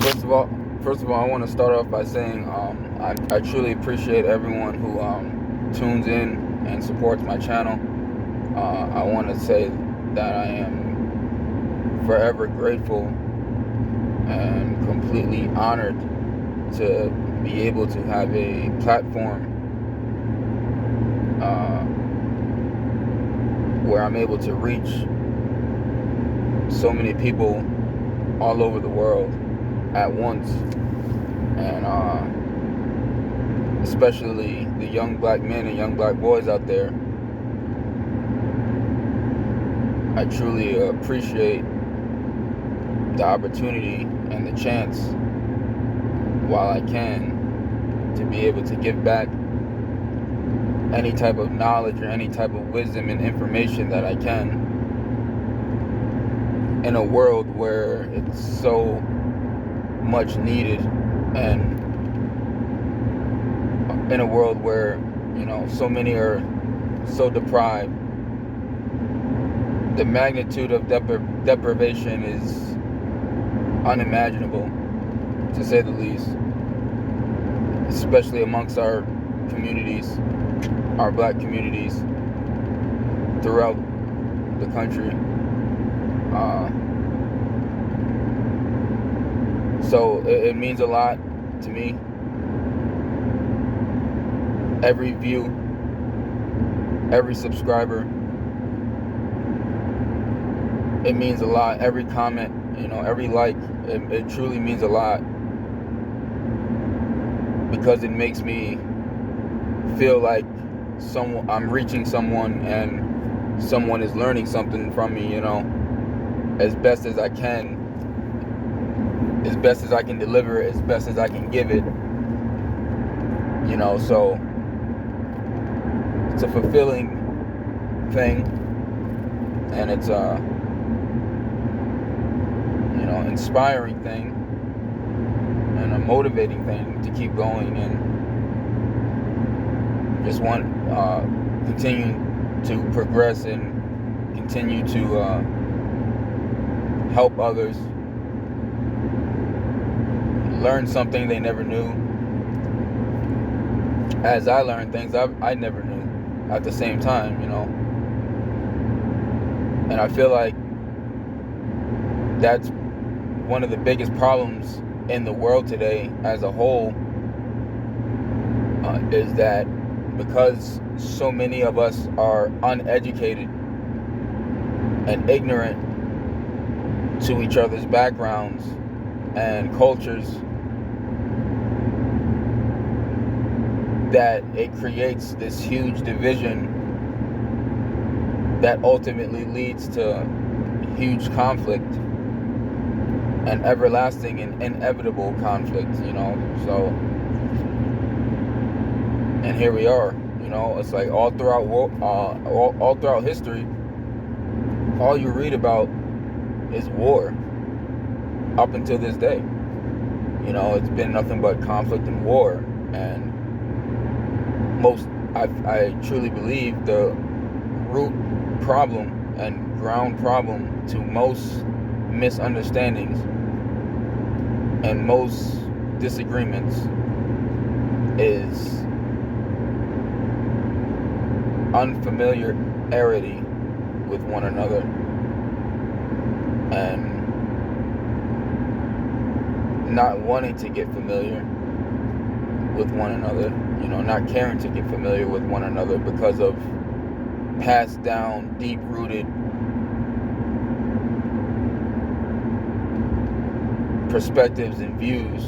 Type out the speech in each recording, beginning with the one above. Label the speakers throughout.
Speaker 1: First of all, I want to start off by saying I truly appreciate everyone who tunes in and supports my channel. I want to say that I am forever grateful and completely honored to be able to have a platform where I'm able to reach so many people all over the world at once, and especially the young black men and young black boys out there. I truly appreciate the opportunity and the chance, while I can, to be able to give back any type of knowledge or any type of wisdom and information that I can, in a world where it's so much needed, and in a world where, so many are so deprived. The magnitude of deprivation is unimaginable, to say the least, especially amongst our communities, our black communities throughout the country. So it means a lot to me. Every view, every subscriber, it means a lot. Every comment, every like, it truly means a lot, because it makes me feel like I'm reaching someone, and someone is learning something from me, as best as I can, as best as I can deliver it, as best as I can give it, so it's a fulfilling thing, and it's a inspiring thing, and a motivating thing to keep going, and just want continue to progress and continue to help others learn something they never knew, as I learned things I never knew at the same time, and I feel like that's one of the biggest problems in the world today as a whole, is that because so many of us are uneducated and ignorant to each other's backgrounds and cultures, that it creates this huge division that ultimately leads to huge conflict, and everlasting and inevitable conflict, so, and here we are, it's like all throughout history, all you read about is war, up until this day. It's been nothing but conflict and war, and I truly believe the root problem and ground problem to most misunderstandings and most disagreements is unfamiliarity with one another, and not wanting to get familiar with one another, not caring to get familiar with one another because of passed down, deep-rooted perspectives and views,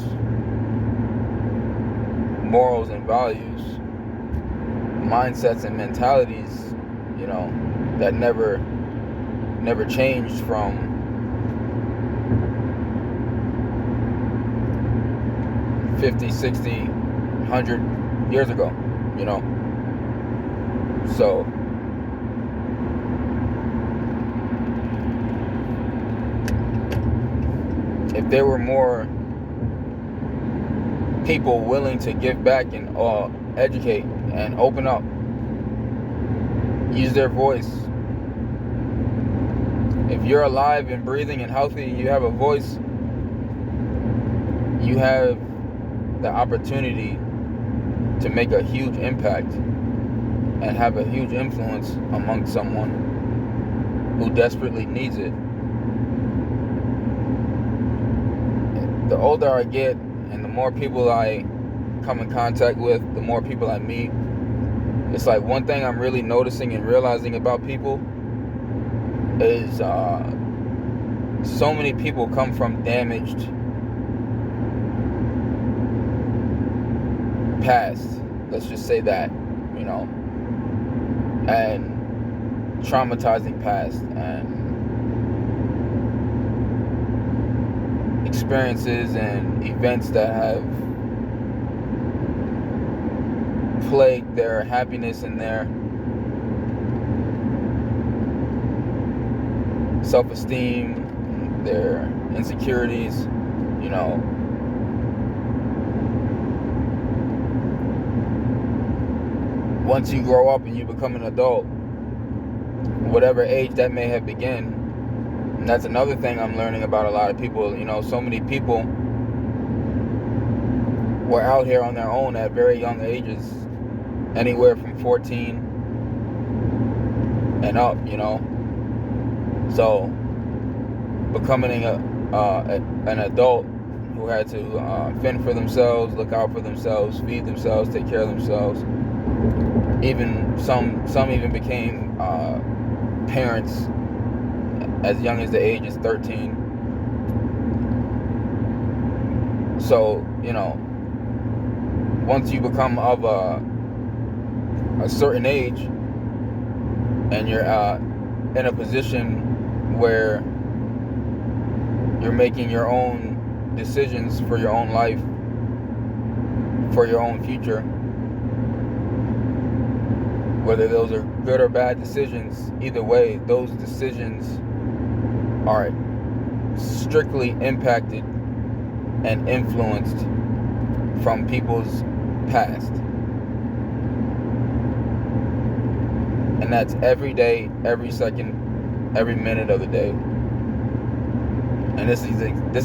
Speaker 1: morals and values, mindsets and mentalities, that never changed from 50, 60, 100 years ago, so if there were more people willing to give back and educate and open up, use their voice. If you're alive and breathing and healthy, you have a voice, you have the opportunity to make a huge impact and have a huge influence among someone who desperately needs it. The older I get and the more people I come in contact with, the more people I meet, it's like one thing I'm really noticing and realizing about people is so many people come from damaged past, let's just say that, and traumatizing past and experiences and events that have plagued their happiness and their self-esteem, their insecurities, once you grow up and you become an adult, whatever age that may have begun. And that's another thing I'm learning about a lot of people. So many people were out here on their own at very young ages, anywhere from 14 and up, So becoming an adult who had to fend for themselves, look out for themselves, feed themselves, take care of themselves. Even some even became parents as young as the age is 13. So, once you become of a certain age and you're in a position where you're making your own decisions for your own life, for your own future, whether those are good or bad decisions, either way, those decisions are strictly impacted and influenced from people's past. And that's every day, every second, every minute of the day. And this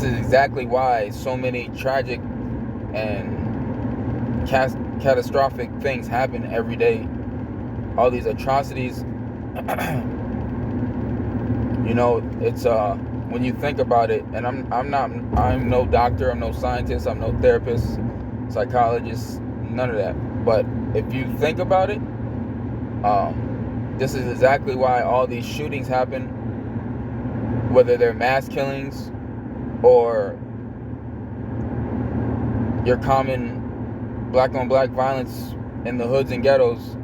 Speaker 1: is exactly why so many tragic and catastrophic things happen every day. All these atrocities, it's when you think about it, and I'm no doctor, I'm no scientist, I'm no therapist, psychologist, none of that. But if you think about it, this is exactly why all these shootings happen, whether they're mass killings or your common black on black violence in the hoods and ghettos.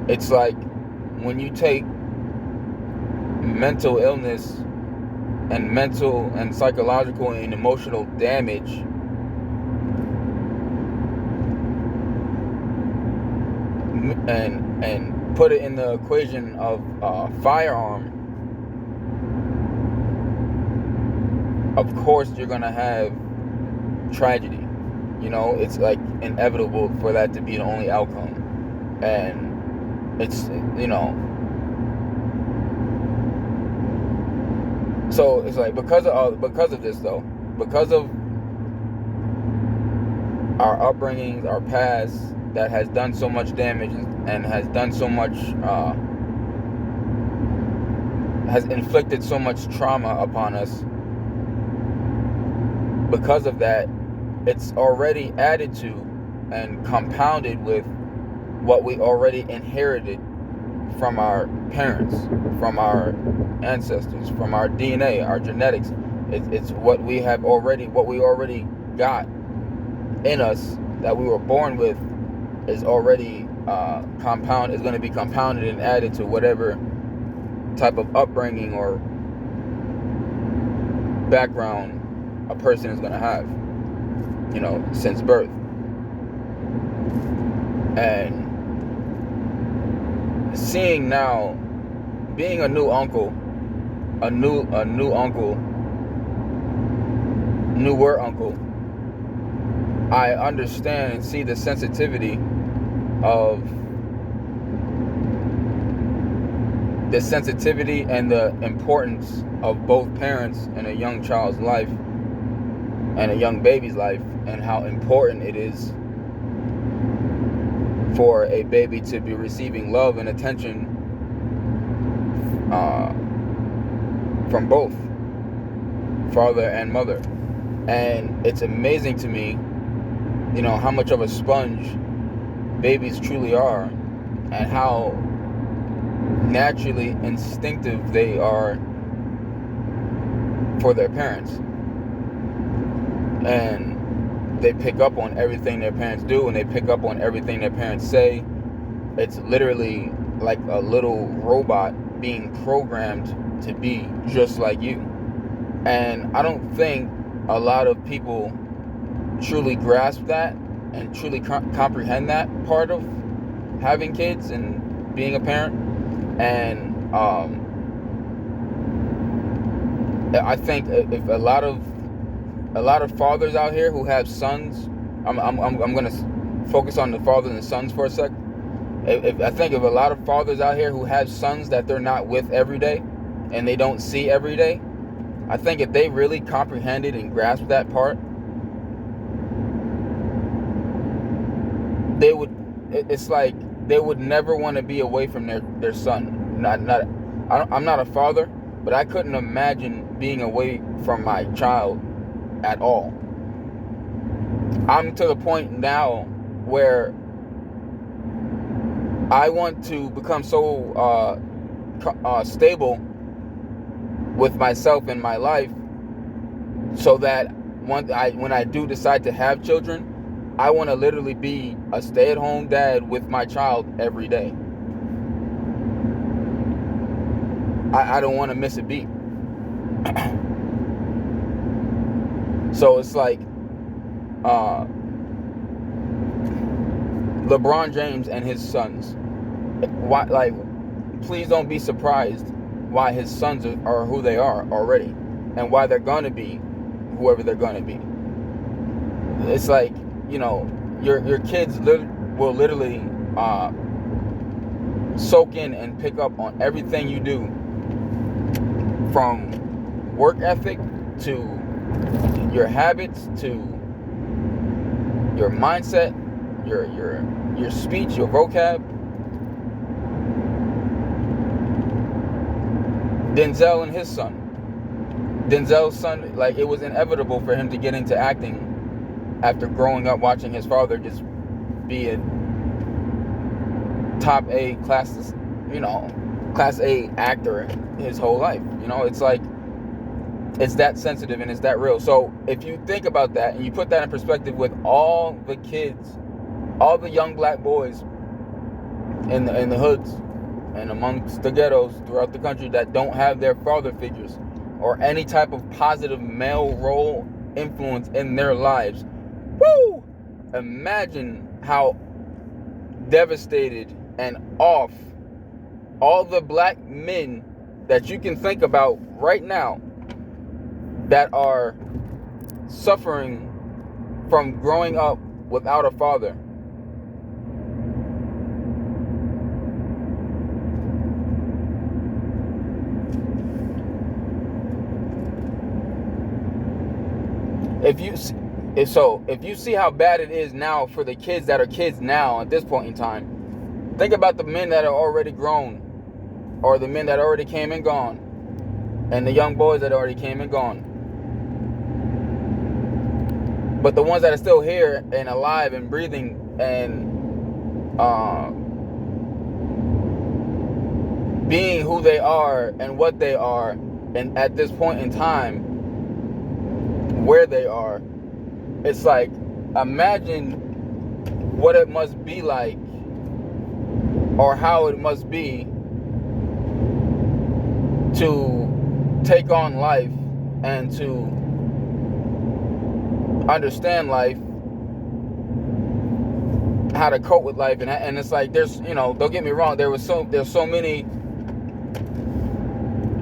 Speaker 1: It's like when you take mental illness and mental and psychological and emotional damage and put it in the equation of firearm, of course you're gonna have tragedy. It's like inevitable for that to be the only outcome. And it's, so it's like because of this though, because of our upbringings, our past that has done so much damage and has done so much, has inflicted so much trauma upon us. Because of that, it's already added to and compounded with what we already inherited from our parents, from our ancestors, from our DNA, our genetics. It's what we already got in us that we were born with is already is going to be compounded and added to whatever type of upbringing or background a person is going to have, since birth. And seeing now, being a new uncle, newer uncle, I understand and see the sensitivity and the importance of both parents in a young child's life, and a young baby's life, and how important it is for a baby to be receiving love and attention from both father and mother. And it's amazing to me, how much of a sponge babies truly are, and how naturally instinctive they are for their parents. And they pick up on everything their parents do, and they pick up on everything their parents say. It's literally like a little robot being programmed to be just like you. And I don't think a lot of people truly grasp that and truly comprehend that part of having kids and being a parent. And I think if a lot of fathers out here who have sons, I'm gonna focus on the fathers and sons for a sec. I think of a lot of fathers out here who have sons that they're not with every day and they don't see every day, I think if they really comprehended and grasped that part, it's like they would never want to be away from their son. I'm not a father, but I couldn't imagine being away from my child at all. I'm to the point now where I want to become so stable with myself and my life, so that when I do decide to have children, I want to literally be a stay-at-home dad with my child every day. I don't want to miss a beat. So it's like LeBron James and his sons. Why? Please don't be surprised why his sons are who they are already, and why they're gonna be whoever they're gonna be. It's like, your kids will literally soak in and pick up on everything you do, from work ethic to your habits to your mindset, your speech, your vocab. Denzel and his son. Denzel's son, it was inevitable for him to get into acting after growing up watching his father just be a top A class A actor his whole life. It's like, it's that sensitive and it's that real. So if you think about that and you put that in perspective with all the kids, all the young black boys in the hoods and amongst the ghettos throughout the country that don't have their father figures or any type of positive male role influence in their lives, woo! Imagine how devastated and off all the black men that you can think about right now that are suffering from growing up without a father. If you see how bad it is now for the kids that are kids now at this point in time, think about the men that are already grown, or the men that already came and gone, and the young boys that already came and gone. But the ones that are still here and alive and breathing and being who they are and what they are, and at this point in time where they are, it's like, imagine what it must be like, or how it must be to take on life and to understand life, how to cope with life. And it's like, there's, don't get me wrong, there's so many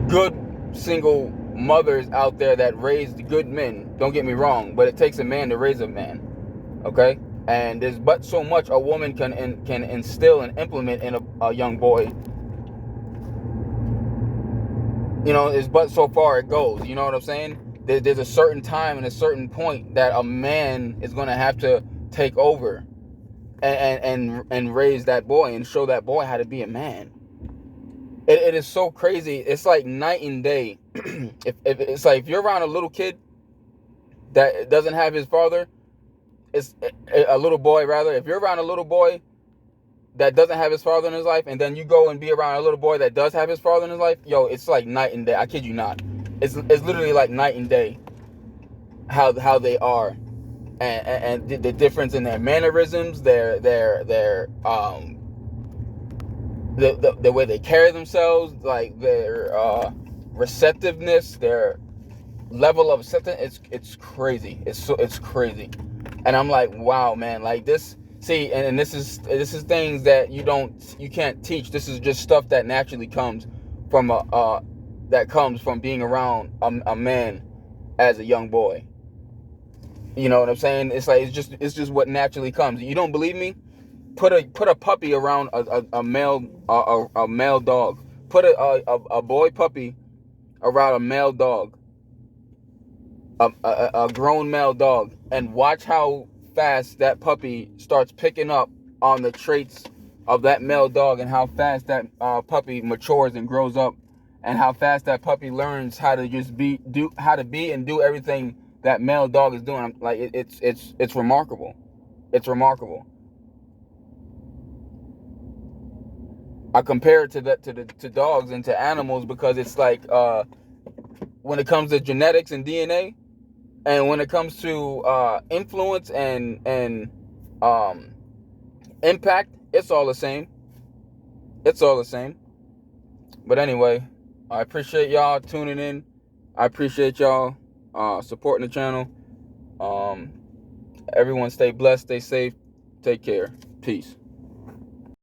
Speaker 1: good single mothers out there that raised good men, don't get me wrong, but it takes a man to raise a man, okay? And there's but so much a woman can instill and implement in a young boy. It's but so far it goes, you know what I'm saying? there's a certain time and a certain point that a man is going to have to take over and raise that boy and show that boy how to be a man. It is so crazy. It's like night and day. If it's like if you're around a little kid that doesn't have his father, it's a little boy rather. If you're around a little boy that doesn't have his father in his life, and then you go and be around a little boy that does have his father in his life, yo, it's like night and day. I kid you not. It's literally like night and day how they are, and the difference in their mannerisms, the way they carry themselves, like their receptiveness, their level of acceptance. It's crazy. It's crazy, and I'm like, wow, man, like this. See, and this is things that you can't teach. This is just stuff that naturally comes from being around a man as a young boy. You know what I'm saying? It's like it's just what naturally comes. You don't believe me? Put a puppy around a male dog. Put a boy puppy around a male dog, a grown male dog, and watch how fast that puppy starts picking up on the traits of that male dog, and how fast that puppy matures and grows up, and how fast that puppy learns how to just be and do everything that male dog is doing. Like it's remarkable. It's remarkable. I compare it to dogs and to animals because it's like when it comes to genetics and DNA, and when it comes to influence and impact, it's all the same. It's all the same. But anyway, I appreciate y'all tuning in. I appreciate y'all supporting the channel. Everyone stay blessed, stay safe, take care. Peace.